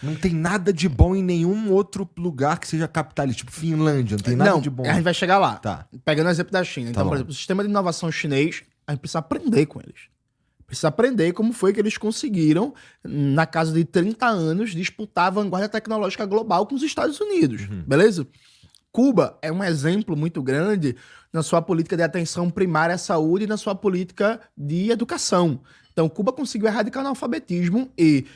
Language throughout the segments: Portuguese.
Não tem nada de bom em nenhum outro lugar que seja capitalista, tipo Finlândia, não tem nada de bom. A gente vai chegar lá. Tá. Pegando o exemplo da China. Então, bom. por exemplo, o sistema de inovação chinês, a gente precisa aprender com eles. Precisa aprender como foi que eles conseguiram, na casa de 30 anos, disputar a vanguarda tecnológica global com os Estados Unidos. Beleza? Cuba é um exemplo muito grande na sua política de atenção primária à saúde e na sua política de educação. Então, Cuba conseguiu erradicar o analfabetismo e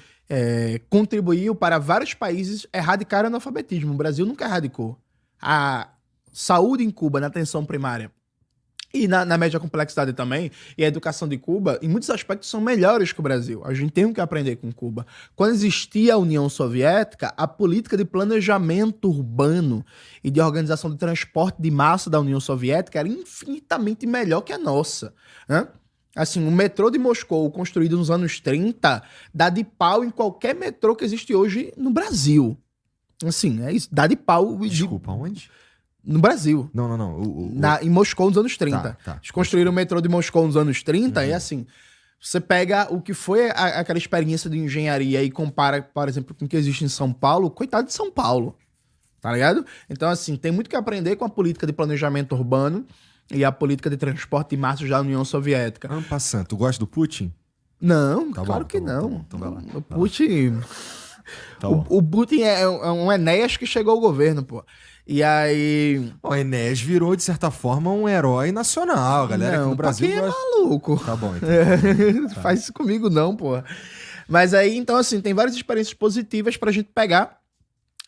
contribuiu para vários países erradicar o analfabetismo. O Brasil nunca erradicou. A saúde em Cuba, na atenção primária e na média complexidade também, e a educação de Cuba, em muitos aspectos, são melhores que o Brasil. A gente tem o que aprender com Cuba. Quando existia a União Soviética, a política de planejamento urbano e de organização de transporte de massa da União Soviética era infinitamente melhor que a nossa, né? Assim, o metrô de Moscou, construído nos anos 30, dá de pau em qualquer metrô que existe hoje no Brasil. Assim, é isso, dá de pau. Desculpa, onde? No Brasil. Não. Em Moscou, nos anos 30. Tá. Eles construíram o metrô de Moscou nos anos 30 e assim, você pega o que foi aquela experiência de engenharia e compara, por exemplo, com o que existe em São Paulo, coitado de São Paulo, tá ligado? Então, assim, tem muito que aprender com a política de planejamento urbano e a política de transporte de massas da União Soviética. Passando, tu gosta do Putin? Não, Tá claro bom, que tá bom, não. tá bom, então vai lá. O Putin... Tá bom. O Putin é um Enéas que chegou ao governo, pô. E aí... O Enéas virou, de certa forma, um herói nacional. A galera aqui no Brasil quem gosta... é maluco. Tá bom, então. Tá. Faz isso comigo não, pô. Mas aí, então, assim, tem várias experiências positivas pra gente pegar,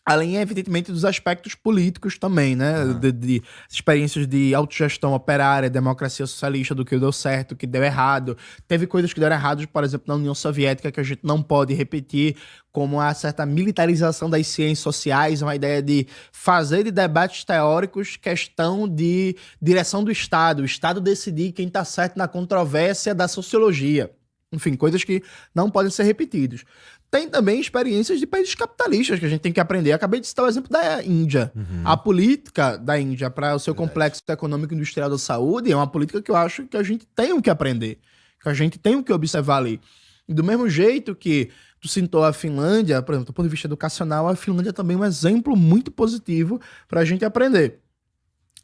além, evidentemente, dos aspectos políticos também, né? De experiências de autogestão operária, democracia socialista, do que deu certo, o que deu errado. Teve coisas que deram errado, por exemplo, na União Soviética, que a gente não pode repetir, como a certa militarização das ciências sociais, uma ideia de fazer de debates teóricos questão de direção do Estado, o Estado decidir quem tá certo na controvérsia da sociologia. Enfim, coisas que não podem ser repetidas. Tem também experiências de países capitalistas que a gente tem que aprender. Acabei de citar o exemplo da Índia. A política da Índia para o seu complexo econômico e industrial da saúde é uma política que eu acho que a gente tem o que aprender, que a gente tem o que observar ali. E do mesmo jeito que tu citou a Finlândia, por exemplo, do ponto de vista educacional, a Finlândia também é um exemplo muito positivo para a gente aprender.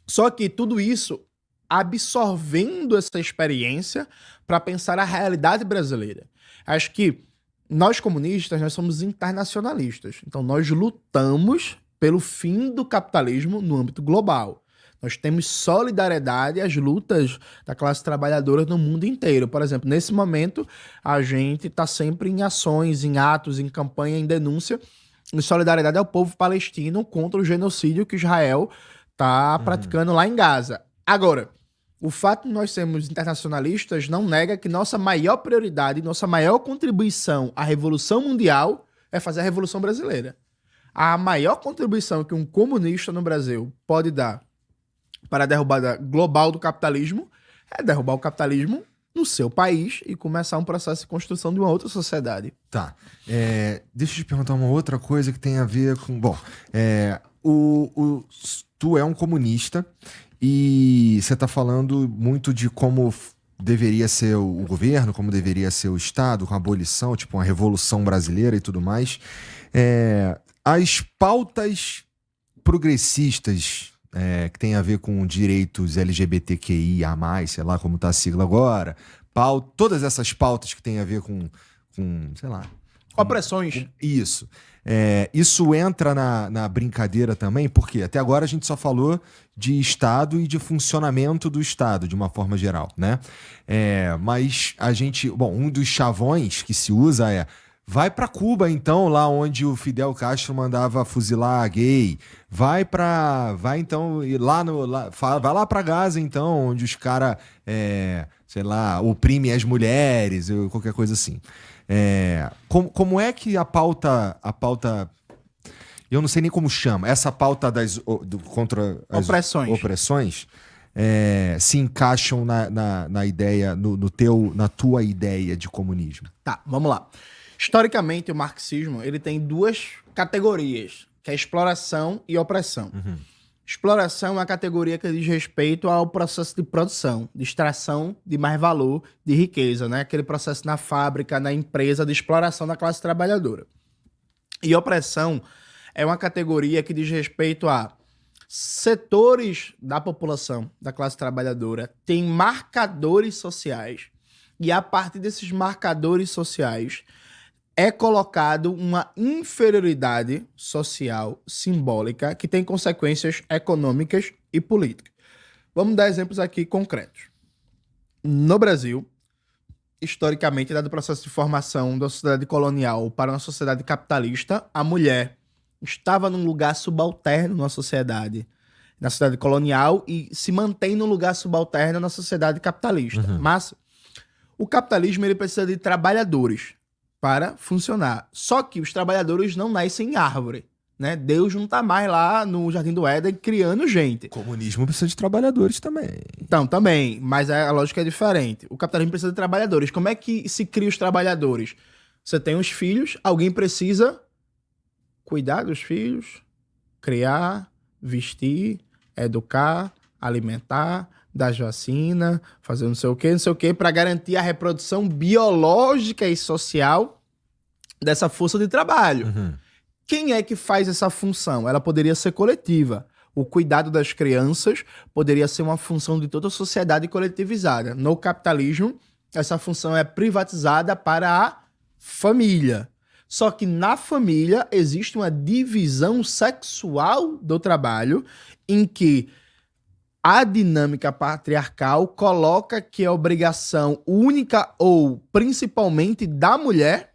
Só que tudo isso absorvendo essa experiência para pensar a realidade brasileira. Acho que nós comunistas, nós somos internacionalistas. Então nós lutamos pelo fim do capitalismo no âmbito global. Nós temos solidariedade às lutas da classe trabalhadora no mundo inteiro. Por exemplo, nesse momento, a gente está sempre em ações, em atos, em campanha, em denúncia, em solidariedade ao povo palestino contra o genocídio que Israel está praticando lá em Gaza. Agora, o fato de nós sermos internacionalistas não nega que nossa maior prioridade, nossa maior contribuição à Revolução Mundial é fazer a Revolução Brasileira. A maior contribuição que um comunista no Brasil pode dar para a derrubada global do capitalismo é derrubar o capitalismo no seu país e começar um processo de construção de uma outra sociedade. Tá. Deixa eu te perguntar uma outra coisa que tem a ver com... Bom, tu é um comunista e você está falando muito de como deveria ser o governo, como deveria ser o Estado, com a abolição, tipo uma revolução brasileira e tudo mais. As pautas progressistas que tem a ver com direitos LGBTQIA+, sei lá como tá a sigla agora, todas essas pautas que tem a ver com sei lá... Opressões. Isso. Isso entra na brincadeira também, porque até agora a gente só falou de Estado e de funcionamento do Estado, de uma forma geral, né? Mas a gente... Bom, um dos chavões que se usa vai pra Cuba, então, lá onde o Fidel Castro mandava fuzilar gay. Vai então, vai lá pra Gaza, então, onde os caras, sei lá, oprimem as mulheres, ou qualquer coisa assim. Como é que a pauta... Eu não sei nem como chama. Essa pauta contra as opressões se encaixam na ideia, na tua ideia de comunismo. Tá, vamos lá. Historicamente, o marxismo ele tem duas categorias, que é exploração e opressão. Exploração é uma categoria que diz respeito ao processo de produção, de extração de mais valor, de riqueza, né? Aquele processo na fábrica, na empresa, de exploração da classe trabalhadora. E opressão é uma categoria que diz respeito a setores da população, da classe trabalhadora, tem marcadores sociais. E a partir desses marcadores sociais é colocado uma inferioridade social simbólica que tem consequências econômicas e políticas. Vamos dar exemplos aqui concretos. No Brasil, historicamente, dado o processo de formação da sociedade colonial para uma sociedade capitalista, a mulher estava num lugar subalterno na sociedade colonial e se mantém num lugar subalterno na sociedade capitalista. Mas o capitalismo ele precisa de trabalhadores para funcionar. Só que os trabalhadores não nascem em árvore, né? Deus não tá mais lá no Jardim do Éden criando gente. O comunismo precisa de trabalhadores também. Então, também, mas a lógica é diferente. O capitalismo precisa de trabalhadores. Como é que se cria os trabalhadores? Você tem os filhos, alguém precisa cuidar dos filhos, criar, vestir, educar, alimentar, dar vacina, fazer não sei o que, para garantir a reprodução biológica e social dessa força de trabalho. Quem é que faz essa função? Ela poderia ser coletiva. O cuidado das crianças poderia ser uma função de toda a sociedade coletivizada. No capitalismo, essa função é privatizada para a família. Só que na família existe uma divisão sexual do trabalho em que a dinâmica patriarcal coloca que é obrigação única ou principalmente da mulher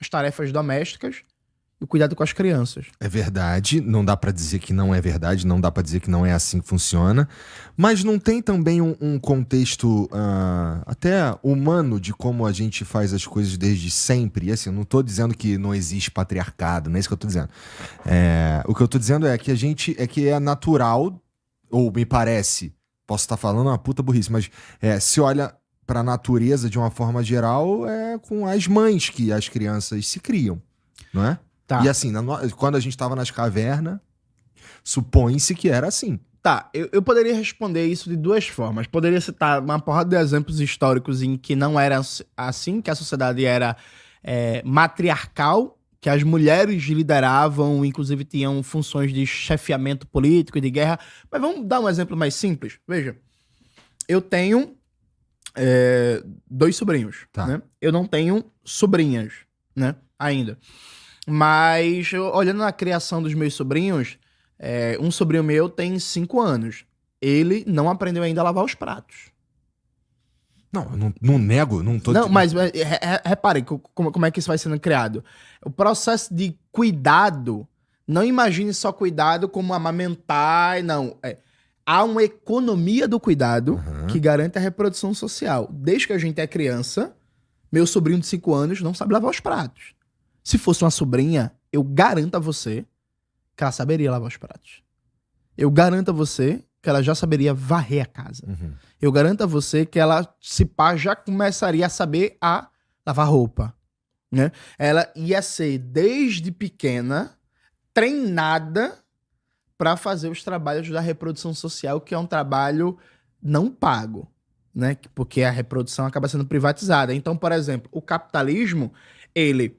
as tarefas domésticas e o cuidado com as crianças. É verdade, não dá pra dizer que não é verdade, não dá pra dizer que não é assim que funciona, mas não tem também um contexto até humano de como a gente faz as coisas desde sempre. E assim, eu não tô dizendo que não existe patriarcado, não é isso que eu tô dizendo. O que eu tô dizendo é que que é natural, ou me parece, posso estar falando uma puta burrice, mas se olha pra natureza de uma forma geral, é com as mães que as crianças se criam, não é? Tá. E assim, quando a gente tava nas cavernas, supõe-se que era assim. Tá, eu poderia responder isso de duas formas. Poderia citar uma porrada de exemplos históricos em que não era assim, que a sociedade era matriarcal, que as mulheres lideravam, inclusive tinham funções de chefiamento político e de guerra. Mas vamos dar um exemplo mais simples. Veja, eu tenho 2 sobrinhos, Tá. né? Eu não tenho sobrinhas, né? Ainda. Mas, olhando na criação dos meus sobrinhos, um sobrinho meu tem 5 anos. Ele não aprendeu ainda a lavar os pratos. Não, eu não nego, não tô... Não, mas repare como é que isso vai sendo criado. O processo de cuidado, não imagine só cuidado como amamentar, não. Há uma economia do cuidado que garante a reprodução social. Desde que a gente é criança, meu sobrinho de 5 anos não sabe lavar os pratos. Se fosse uma sobrinha, eu garanto a você que ela saberia lavar os pratos. Eu garanto a você que ela já saberia varrer a casa. Eu garanto a você que ela, se pá, já começaria a saber a lavar roupa, né? Ela ia ser, desde pequena, treinada para fazer os trabalhos da reprodução social, que é um trabalho não pago, né? Porque a reprodução acaba sendo privatizada. Então, por exemplo, o capitalismo, ele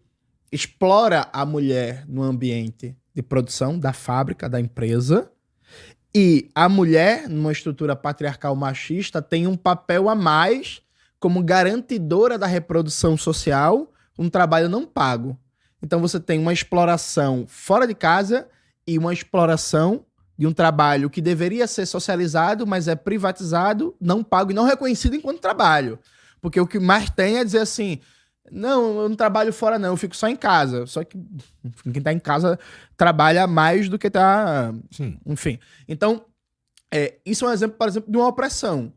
explora a mulher no ambiente de produção da fábrica, da empresa, e a mulher, numa estrutura patriarcal machista, tem um papel a mais como garantidora da reprodução social, um trabalho não pago. Então você tem uma exploração fora de casa e uma exploração de um trabalho que deveria ser socializado, mas é privatizado, não pago e não reconhecido enquanto trabalho. Porque o que mais tem é dizer assim... Não, eu não trabalho fora não, eu fico só em casa. Só que quem tá em casa trabalha mais do que tá... Sim. Enfim. Então, isso é um exemplo, por exemplo, de uma opressão.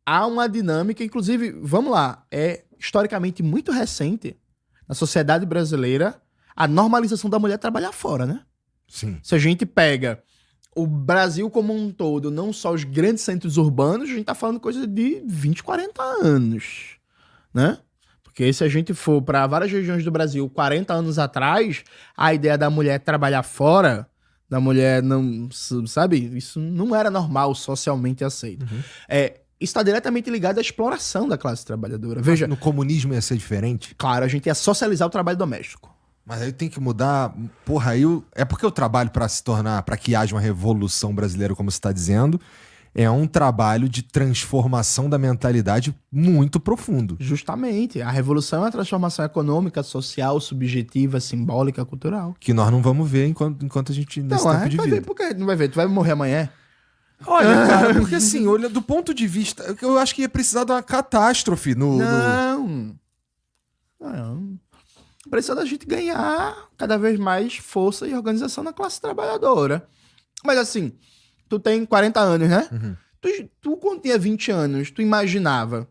Há uma dinâmica, inclusive, vamos lá, é historicamente muito recente na sociedade brasileira a normalização da mulher trabalhar fora, né? Sim. Se a gente pega o Brasil como um todo, não só os grandes centros urbanos, a gente tá falando coisa de 20, 40 anos, né? Porque se a gente for para várias regiões do Brasil 40 anos atrás, a ideia da mulher trabalhar fora, da mulher não... Sabe? Isso não era normal, socialmente aceito. Isso está diretamente ligado à exploração da classe trabalhadora. Veja, no comunismo ia ser diferente? claro, a gente ia socializar o trabalho doméstico. Mas aí tem que mudar. Porra, é porque eu trabalho para se tornar, para que haja uma revolução brasileira, como você está dizendo. É um trabalho de transformação da mentalidade muito profundo. Justamente. A revolução é uma transformação econômica, social, subjetiva, simbólica, cultural. Que nós não vamos ver enquanto a gente nesse tempo de vai vida. ver, por que a gente não vai ver? Tu vai morrer amanhã? Olha, cara, porque assim, olha, do ponto de vista. Eu acho que ia precisar de uma catástrofe no. Não. Precisa da gente ganhar cada vez mais força e organização na classe trabalhadora. Mas assim, tu tem 40 anos, né? Uhum. Tu quando tinha 20 anos, tu imaginava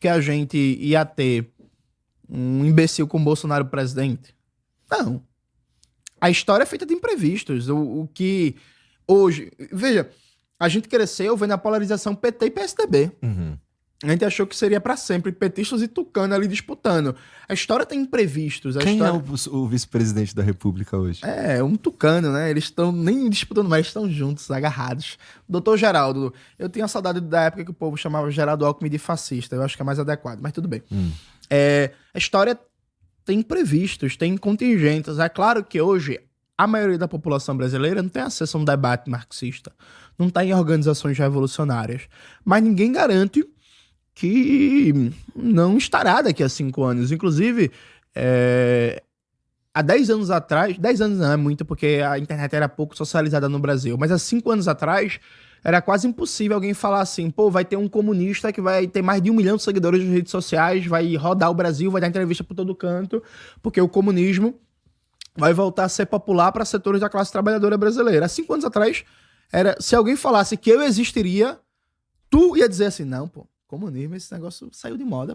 que a gente ia ter um imbecil com o Bolsonaro presidente? Não. A história é feita de imprevistos. O que hoje... Veja, a gente cresceu vendo a polarização PT e PSDB. Uhum. A gente achou que seria pra sempre petistas e tucano ali disputando. A história tem imprevistos. Quem é o vice-presidente da República hoje? É, um tucano, né? Eles estão nem disputando mais, estão juntos, agarrados. Doutor Geraldo, eu tenho a saudade da época que o povo chamava Geraldo Alckmin de fascista. Eu acho que é mais adequado, mas tudo bem. A história tem imprevistos, tem contingentes. É claro que hoje a maioria da população brasileira não tem acesso a um debate marxista. Não está em organizações revolucionárias. Mas ninguém garante que não estará daqui a 5 anos. Inclusive, há 10 anos atrás... 10 anos não é muito, porque a internet era pouco socializada no Brasil. Mas há 5 anos atrás, era quase impossível alguém falar assim, pô, vai ter um comunista que vai ter mais de 1 milhão de seguidores nas redes sociais, vai rodar o Brasil, vai dar entrevista por todo canto, porque o comunismo vai voltar a ser popular para setores da classe trabalhadora brasileira. Há 5 anos atrás, se alguém falasse que eu existiria, tu ia dizer assim, não, pô, comunismo, esse negócio saiu de moda.